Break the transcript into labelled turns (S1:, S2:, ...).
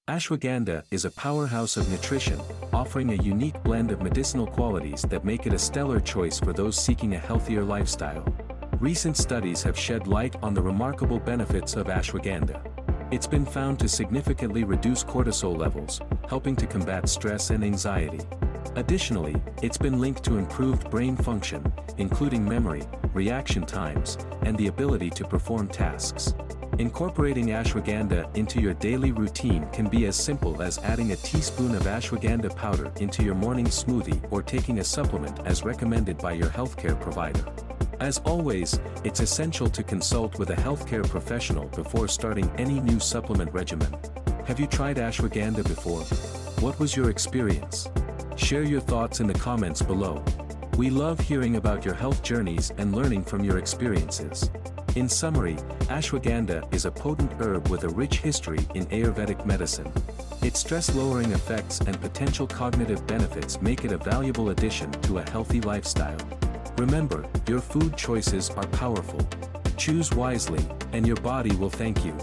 S1: Ashwagandha is a powerhouse of nutrition, offering a unique blend of medicinal qualities that make it a stellar choice for those seeking a healthier lifestyle. Recent studies have shed light on the remarkable benefits of ashwagandha. It's been found to significantly reduce cortisol levels, helping to combat stress and anxiety. Additionally, it's been linked to improved brain function, including memory, reaction times, and the ability to perform tasks. Incorporating ashwagandha into your daily routine can be as simple as adding a teaspoon of ashwagandha powder into your morning smoothie or taking a supplement as recommended by your healthcare provider. As always, it's essential to consult with a healthcare professional before starting any new supplement regimen. Have you tried ashwagandha before? What was your experience? Share your thoughts in the comments below. We love hearing about your health journeys and learning from your experiences. In summary, ashwagandha is a potent herb with a rich history in Ayurvedic medicine. Its stress-lowering effects and potential cognitive benefits make it a valuable addition to a healthy lifestyle. Remember, your food choices are powerful. Choose wisely, and your body will thank you.